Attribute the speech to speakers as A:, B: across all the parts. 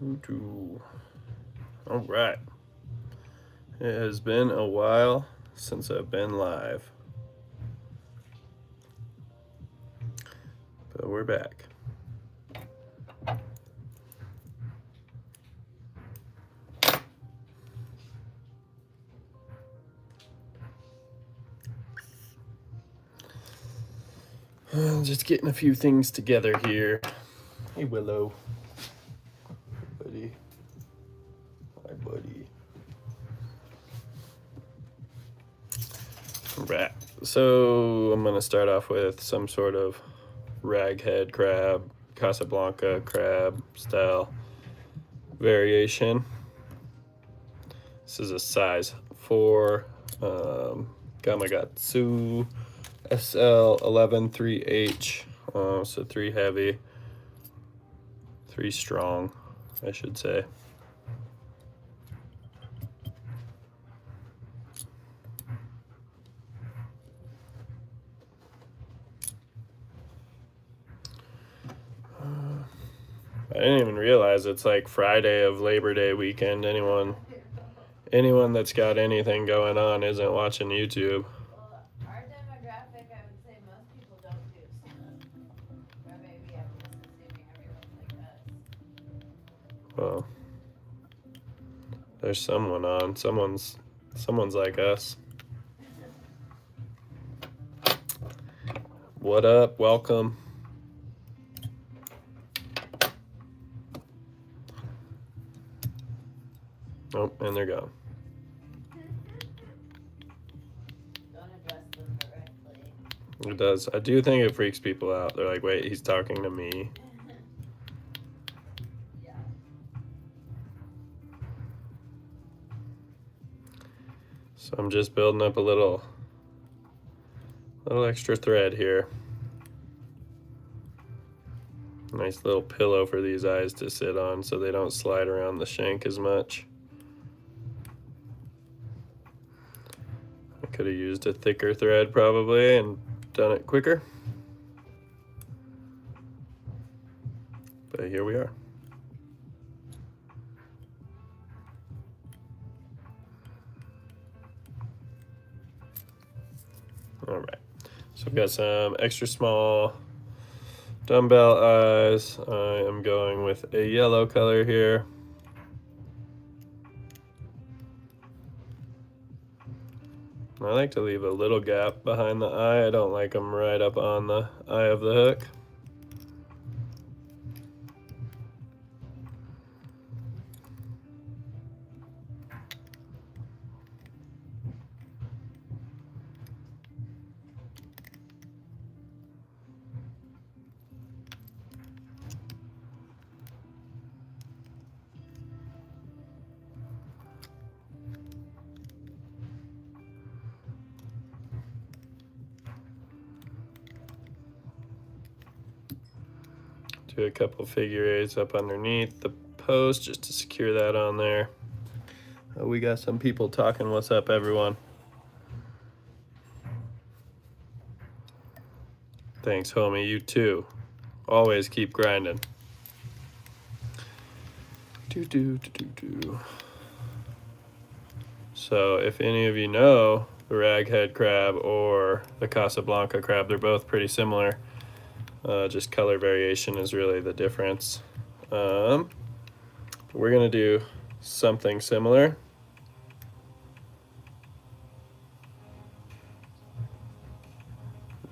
A: All right. It has been a while since I've been live, but we're back. Just getting a few things together here. Hey, Willow. Buddy. Hi, buddy. Right. So I'm going to start off with some sort of Raghead crab, Casablanca crab style variation. This is a size 4 Gamakatsu SL11 3H. So 3 heavy, 3 strong, I should say. I didn't even realize it's like Friday of Labor Day weekend. Anyone that's got anything going on isn't watching YouTube.
B: Well, our demographic, I would say most people don't do stuff. Or maybe I'm just assuming everyone's like us.
A: Well, there's someone on. Someone's like us. What up? Welcome. Oh, and they're gone.
B: Don't address them directly.
A: It does. I do think it freaks people out. They're like, wait, he's talking to me.
B: Yeah.
A: So I'm just building up a little extra thread here. Nice little pillow for these eyes to sit on so they don't slide around the shank as much. I could have used a thicker thread probably and done it quicker. But here we are. All right, so I've got some extra small dumbbell eyes. I am going with a yellow color here. I like to leave a little gap behind the eye. I don't like them right up on the eye of the hook. Do a couple figure eights up underneath the post just to secure that on there. We got some people talking. What's up, everyone? Thanks, homie. You too. Always keep grinding. So if any of you know the Raghead crab or the Casablanca crab, they're both pretty similar. Just color variation is really the difference. We're gonna do something similar.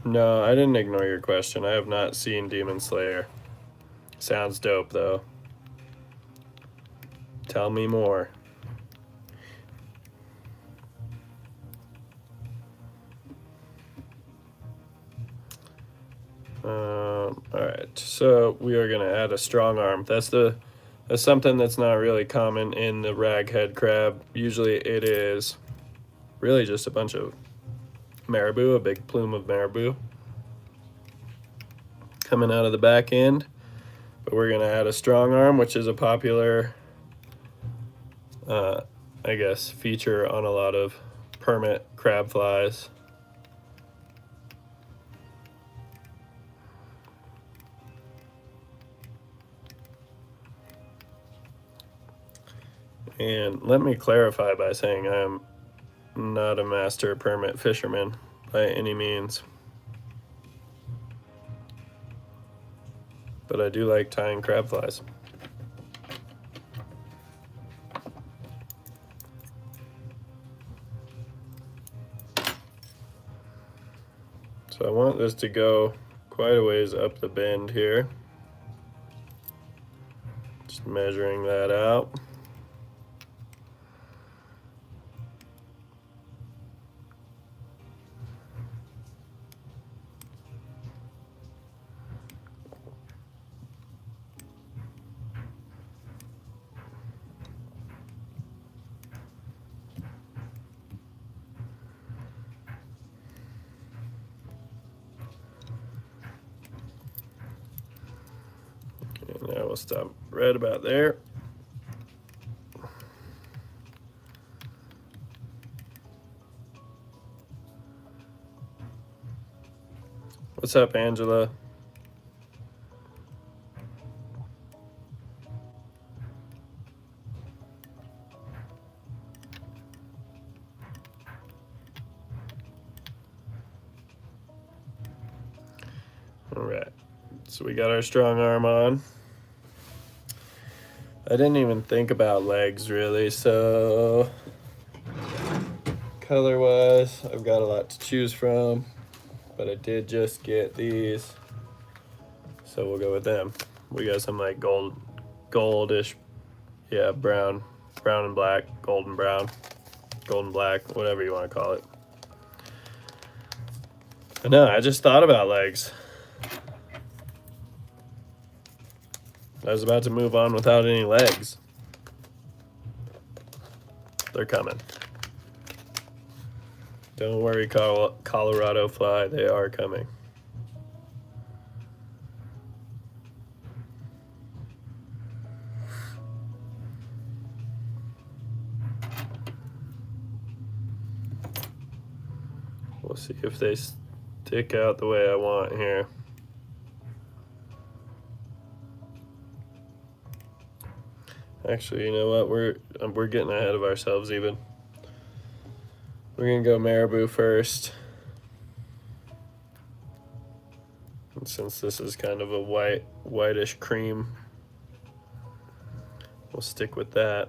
A: No, I didn't ignore your question. I have not seen Demon Slayer. Sounds dope though. Tell me more. Alright, so we are going to add a strong arm. That's something that's not really common in the raghead crab. Usually it is really just a bunch of marabou, a big plume of marabou coming out of the back end. But we're going to add a strong arm, which is a popular, I guess, feature on a lot of permit crab flies. And let me clarify by saying I am not a master permit fisherman by any means. But I do like tying crab flies. So I want this to go quite a ways up the bend here. Just measuring that out. And now we'll stop right about there. What's up, Angela? All right, so we got our strong arm on. I didn't even think about legs really, so color wise, I've got a lot to choose from, but I did just get these, so we'll go with them. We got some like goldish, yeah, brown and black, golden brown, golden black, whatever you want to call it. I know, I just thought about legs. I was about to move on without any legs. They're coming. Don't worry, Colorado fly, they are coming. We'll see if they stick out the way I want here. Actually, you know what? We're getting ahead of ourselves even. We're gonna go marabou first. And since this is kind of a whitish cream, we'll stick with that.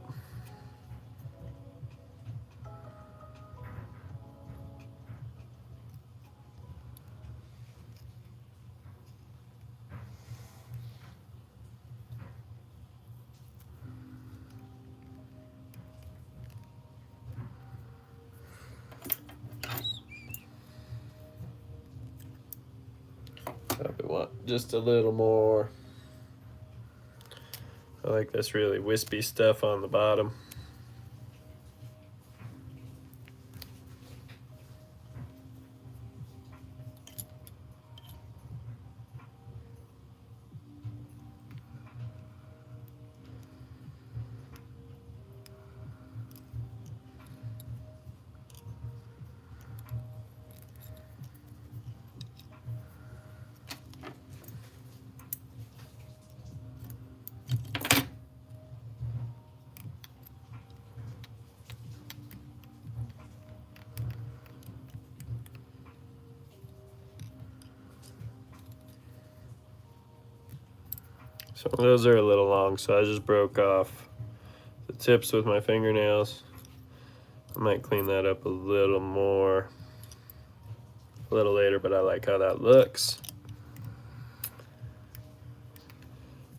A: Probably want just a little more. I like this really wispy stuff on the bottom. Some of those are a little long, so I just broke off the tips with my fingernails. I might clean that up a little more a little later, but I like how that looks.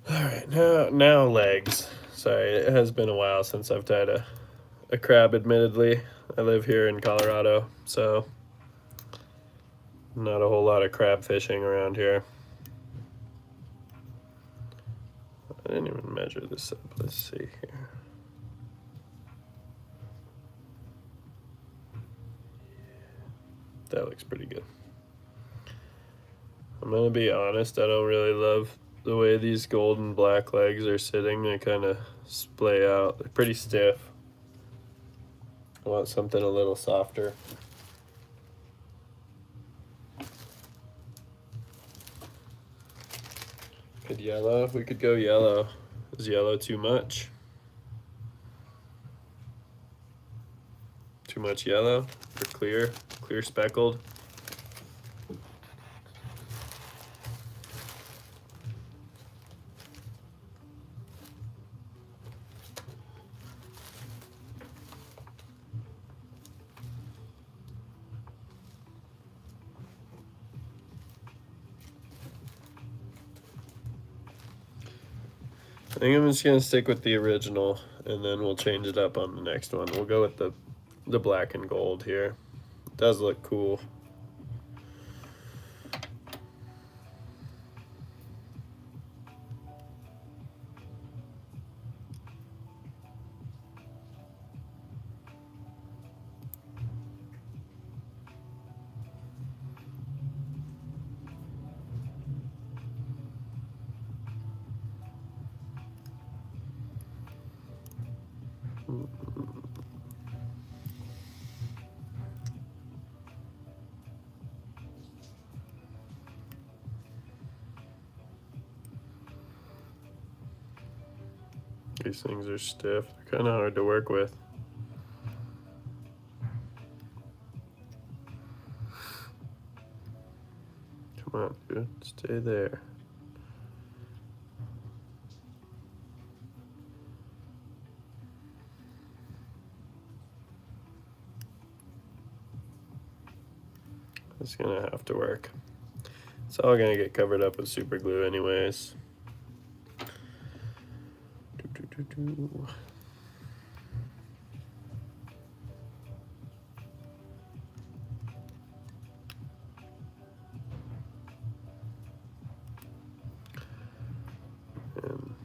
A: All right, now legs. Sorry, it has been a while since I've tied a crab, admittedly. I live here in Colorado, so not a whole lot of crab fishing around here. I didn't even measure this up. Let's see here. That looks pretty good. I'm gonna be honest, I don't really love the way these golden black legs are sitting. They kind of splay out. They're pretty stiff. I want something a little softer. Could yellow? We could go yellow. Is yellow too much? too much yellow or clear speckled. I think I'm just gonna stick with the original, and then we'll change it up on the next one. We'll go with the black and gold here. It does look cool. These things are stiff. They're kind of hard to work with. Come on, dude. Stay there. It's gonna have to work. It's all gonna get covered up with super glue anyways. And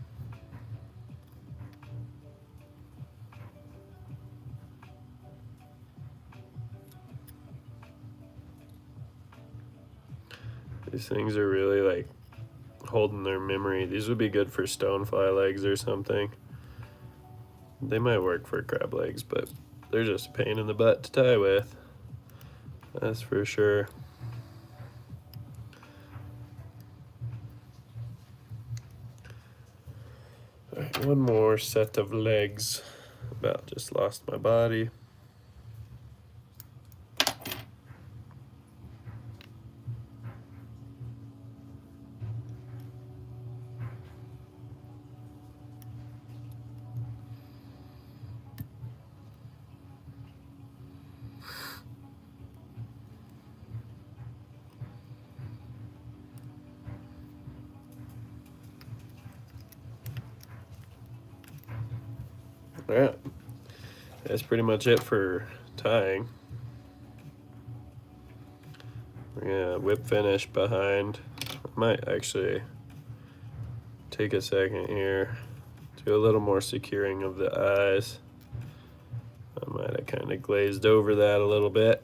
A: these things are really like holding their memory. These would be good for stonefly legs or something. They might work for crab legs, but they're just a pain in the butt to tie with. That's for sure. All right, one more set of legs. About just lost my body. All right, that's pretty much it for tying. We're gonna whip finish behind. I might actually take a second here, do a little more securing of the eyes. I might have kind of glazed over that a little bit.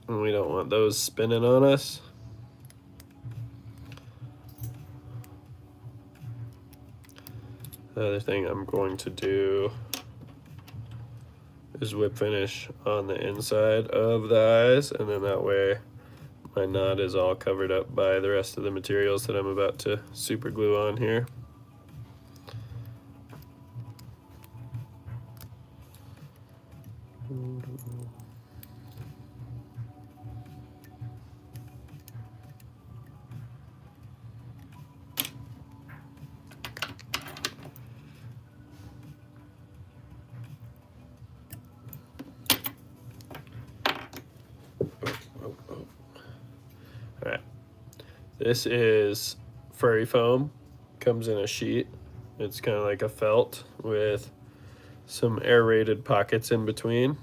A: And we don't want those spinning on us. The other thing I'm going to do is whip finish on the inside of the eyes, and then that way my knot is all covered up by the rest of the materials that I'm about to super glue on here. All right, this is furry foam, comes in a sheet. It's kind of like a felt with some aerated pockets in between.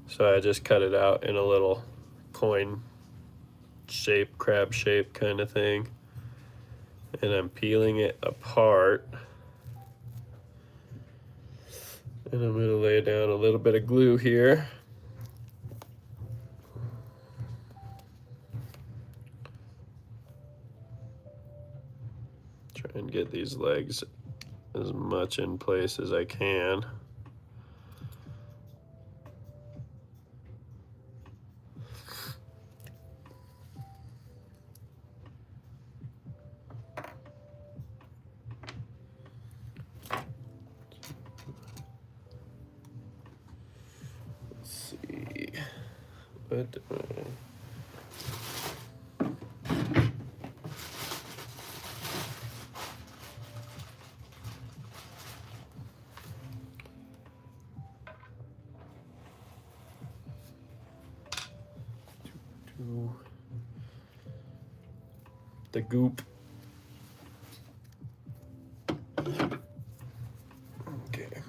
A: So I just cut it out in a little coin shape, crab shape kind of thing. And I'm peeling it apart. And I'm gonna lay down a little bit of glue here. Try and get these legs as much in place as I can. But the goop. Okay.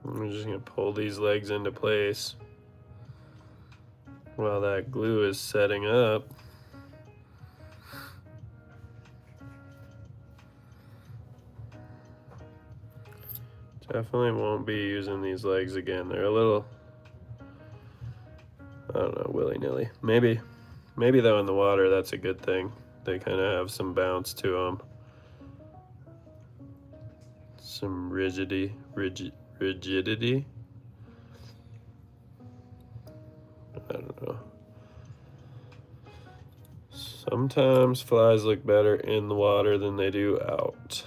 A: I'm just gonna pull these legs into place while that glue is setting up. Definitely won't be using these legs again. They're a little, I don't know, willy-nilly. Maybe though in the water, that's a good thing. They kind of have some bounce to them. Some rigidity. I don't know. Sometimes flies look better in the water than they do out.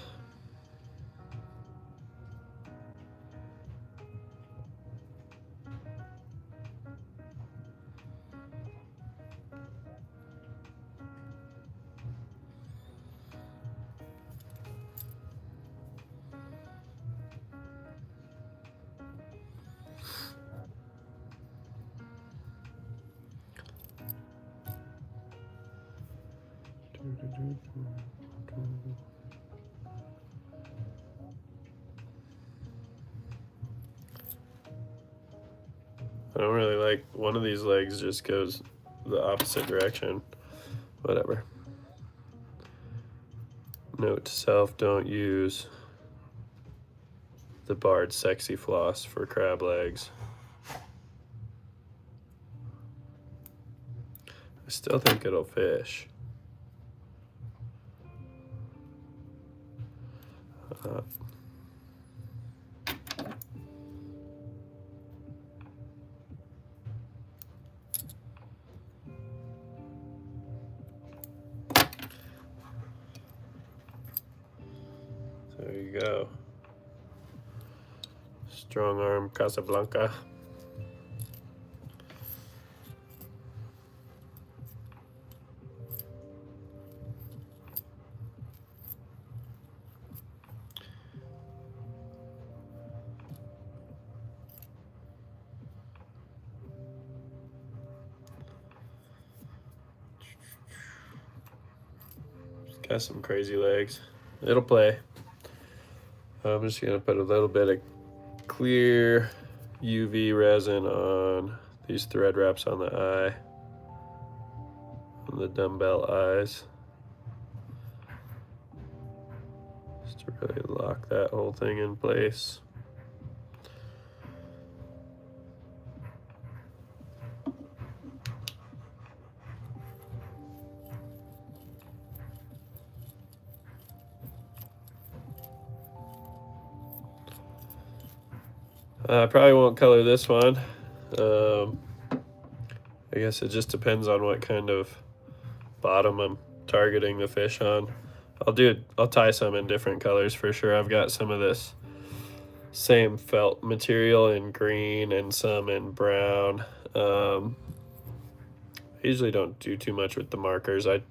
A: I don't really like one of these legs just goes the opposite direction. Whatever. Note to self, don't use the barred sexy floss for crab legs. I still think it'll fish. There you go. Strong arm Casablanca. Got some crazy legs. It'll play. I'm just gonna put a little bit of clear UV resin on these thread wraps on the eye, on the dumbbell eyes, just to really lock that whole thing in place. I probably won't color this one. I guess it just depends on what kind of bottom I'm targeting the fish on. I'll tie some in different colors for sure. I've got some of this same felt material in green and some in brown. I usually don't do too much with the markers. I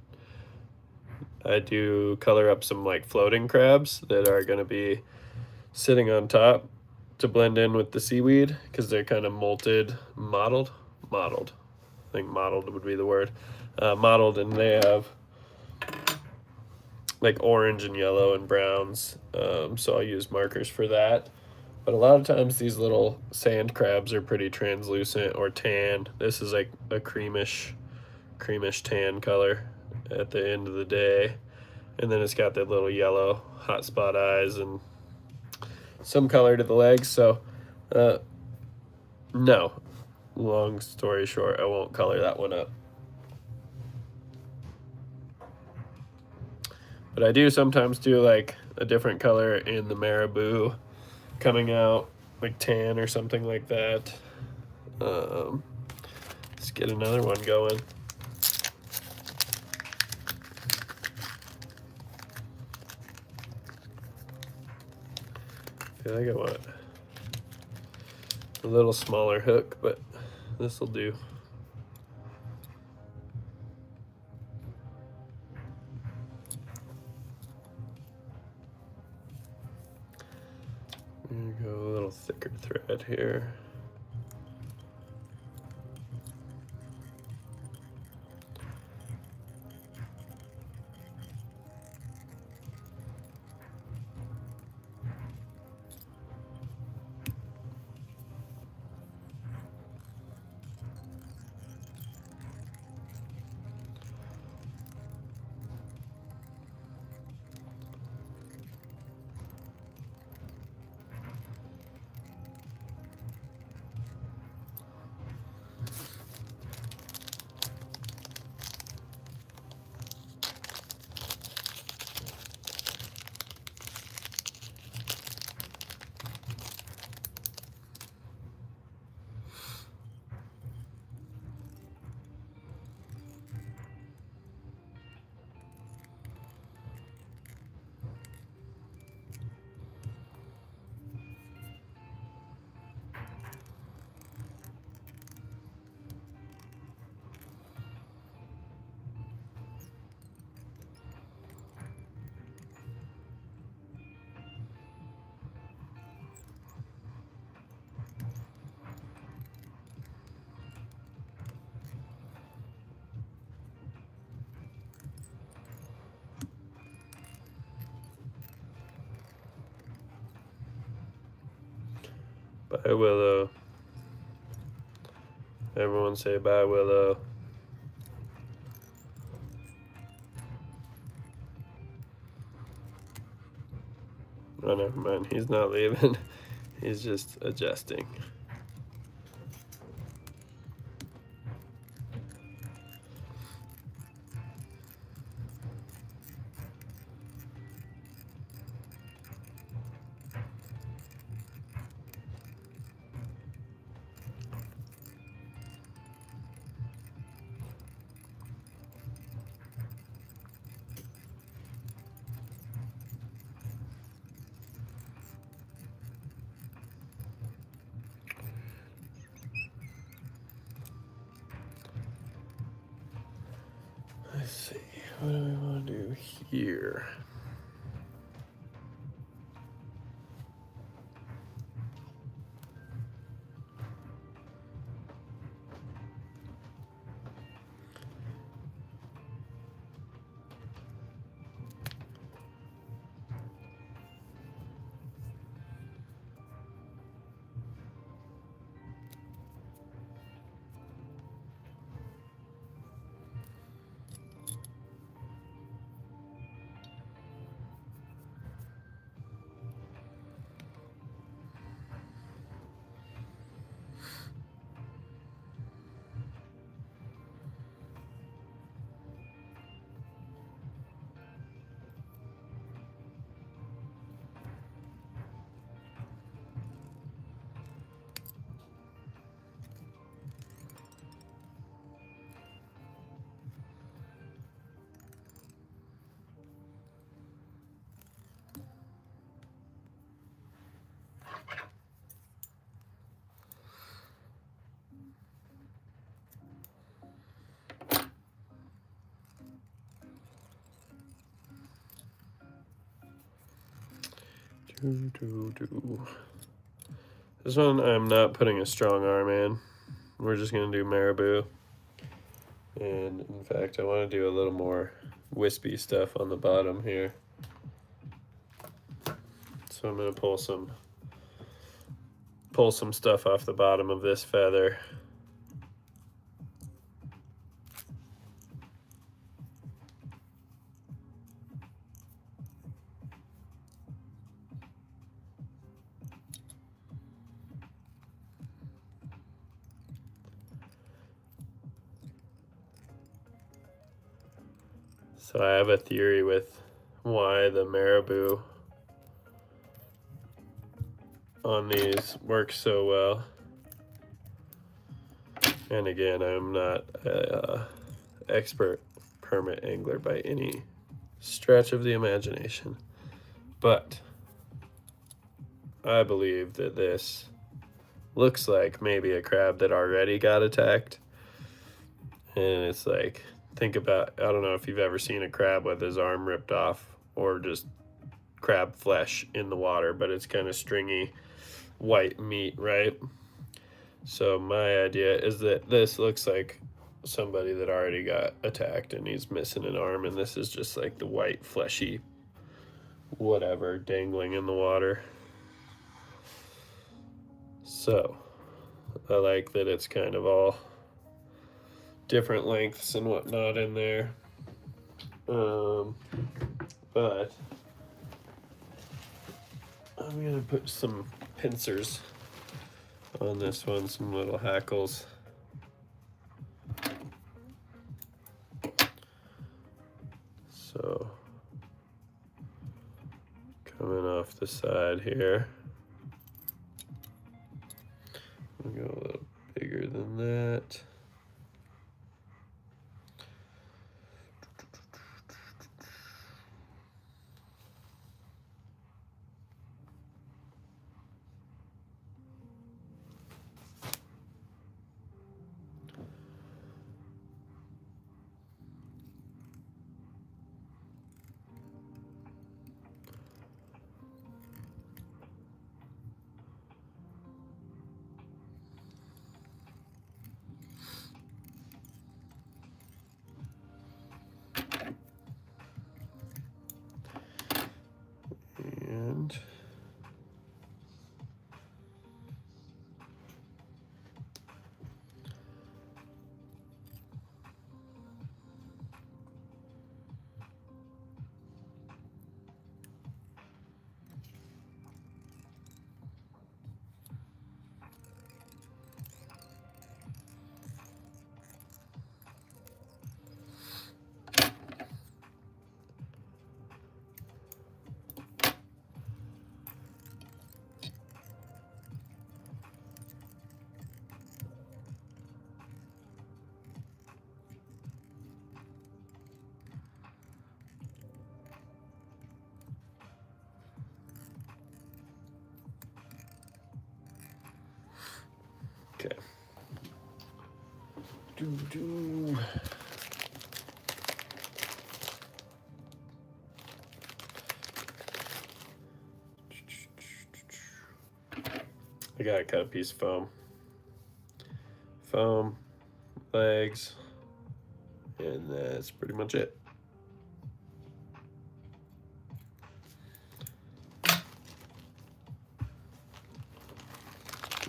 A: do color up some like floating crabs that are going to be sitting on top to blend in with the seaweed because they're kind of mottled. I think mottled would be the word. Mottled, and they have like orange and yellow and browns. So I'll use markers for that. But a lot of times these little sand crabs are pretty translucent or tan. This is like a creamish tan color at the end of the day. And then it's got that little yellow hot spot eyes and some color to the legs. So no, long story short, I won't color that one up. But I do sometimes do like a different color in the marabou coming out, like tan or something like that. Let's get another one going. I feel like I want a little smaller hook, but this will do. I'm gonna go a little thicker thread here. Bye, Willow. Everyone say bye, Willow. Oh, never mind. He's not leaving. He's just adjusting. Let's see. What do we want to do here? This one I'm not putting a strong arm in. We're just gonna do marabou. And in fact, I want to do a little more wispy stuff on the bottom here. So I'm gonna pull some stuff off the bottom of this feather. So I have a theory with why the marabou on these works so well. And again, I'm not an expert permit angler by any stretch of the imagination, but I believe that this looks like maybe a crab that already got attacked. And it's like, think about, I don't know if you've ever seen a crab with his arm ripped off or just crab flesh in the water, but it's kind of stringy white meat, right? So my idea is that this looks like somebody that already got attacked and he's missing an arm, and this is just like the white fleshy whatever dangling in the water. So I like that it's kind of all different lengths and whatnot in there. But I'm gonna put some pincers on this one, some little hackles. So coming off the side here, we'll go a little bigger than that. And okay. I gotta cut a piece of foam, legs, and that's pretty much it.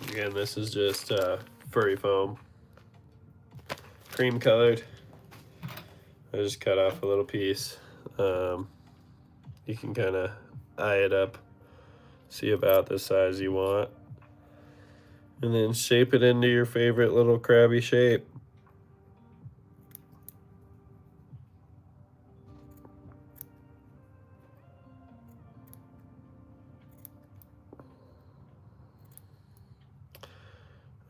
A: Again, this is just furry foam, cream colored. I just cut off a little piece. You can kind of eye it up, see about the size you want, and then shape it into your favorite little crabby shape.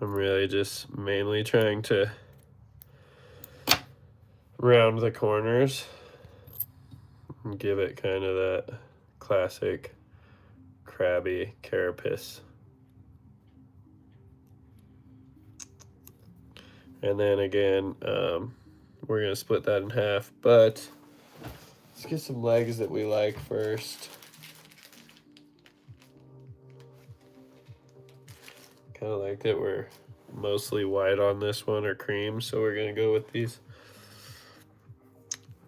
A: I'm really just mainly trying to round the corners and give it kind of that classic crabby carapace. And then again, we're gonna split that in half, but let's get some legs that we like first. kind of like that we're mostly white on this one, or cream, so we're gonna go with these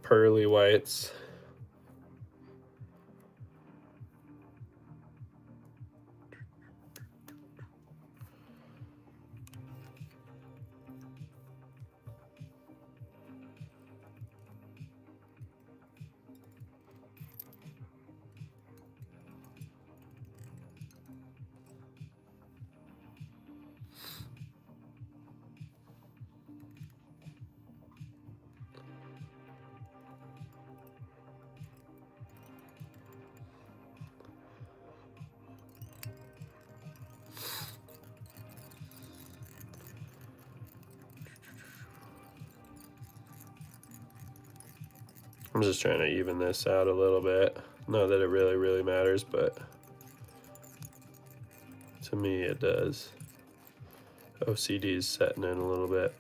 A: pearly whites. I'm just trying to even this out a little bit. Not that it really matters, but to me it does. OCD is setting in a little bit.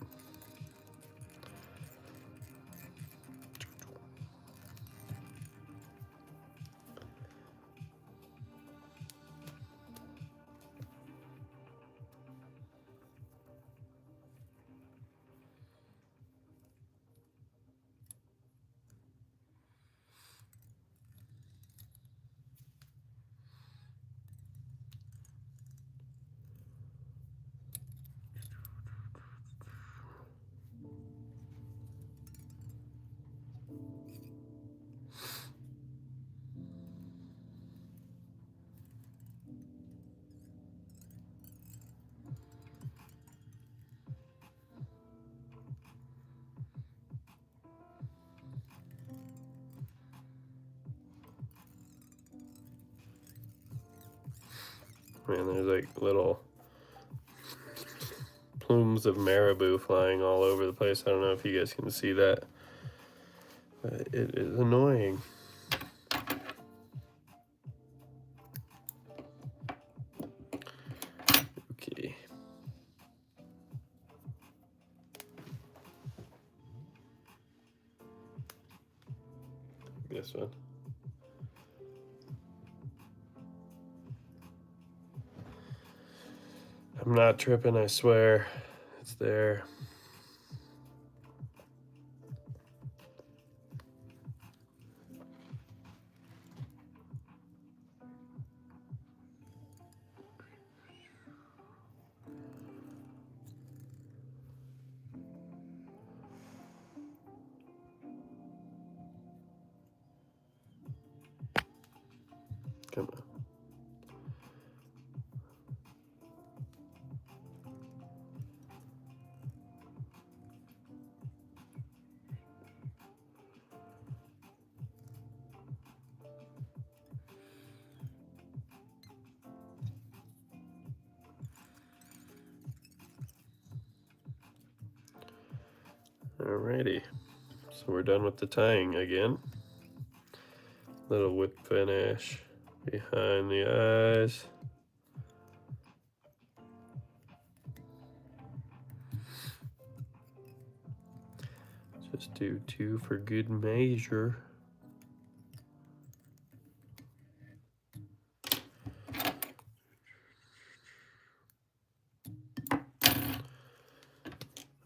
A: Man, there's like little plumes of marabou flying all over the place. I don't know if you guys can see that, but it is annoying. Okay. This one. I'm not tripping, I swear. It's there. Come on. Alrighty, so we're done with the tying again. Little whip finish behind the eyes. Just do 2 for good measure.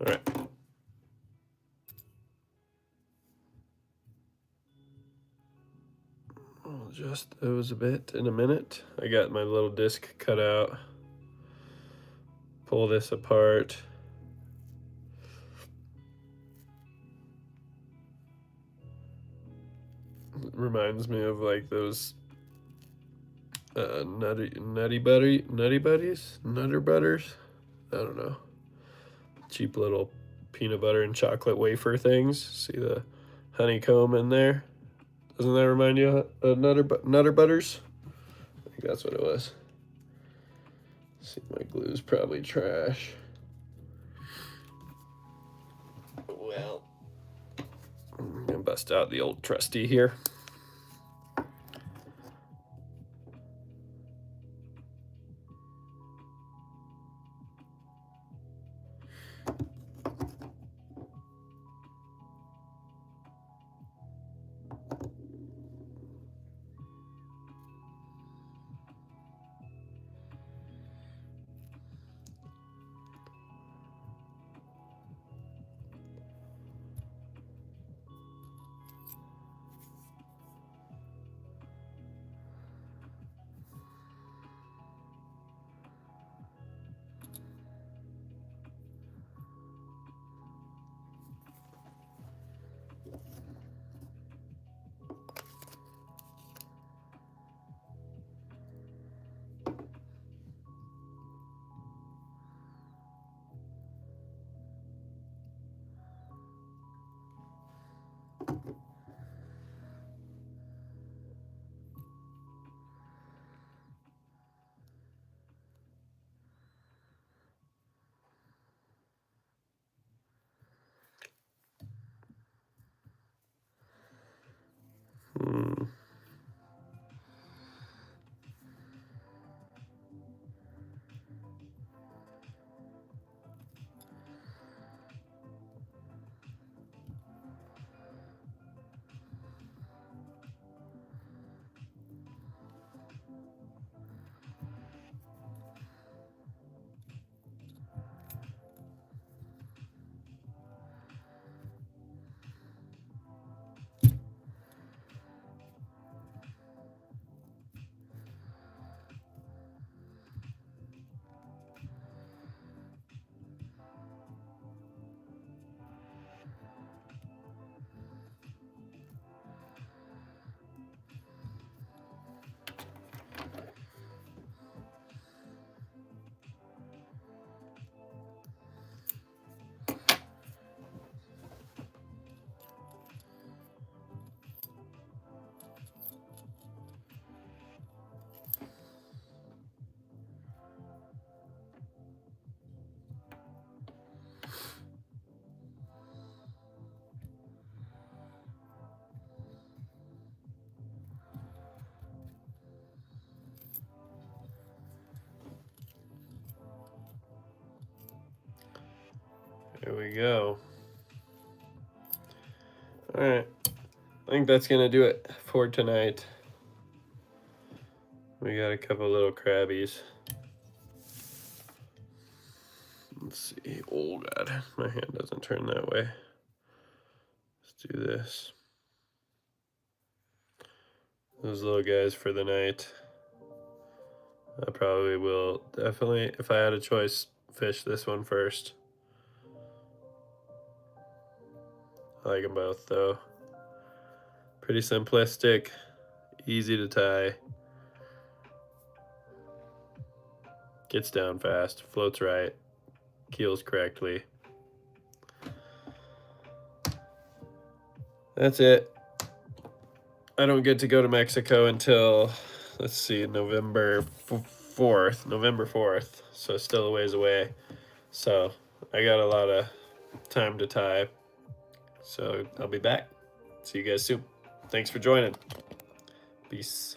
A: All right. I'll adjust those a bit in a minute. I got my little disc cut out. Pull this apart. It reminds me of like those nutter butters. I don't know. Cheap little peanut butter and chocolate wafer things. See the honeycomb in there? Doesn't that remind you of nutter butters? I think that's what it was. See, my glue's probably trash. Well, I'm gonna bust out the old trusty here. Hmm. There we go. All right. I think that's going to do it for tonight. We got a couple little crabbies. Let's see. Oh, God. My hand doesn't turn that way. Let's do this. Those little guys for the night. I probably will definitely, if I had a choice, fish this one first. I like them both, though. Pretty simplistic, easy to tie. Gets down fast, floats right, keels correctly. That's it. I don't get to go to Mexico until, let's see, November 4th. So still a ways away. So I got a lot of time to tie. So I'll be back. See you guys soon. Thanks for joining. Peace.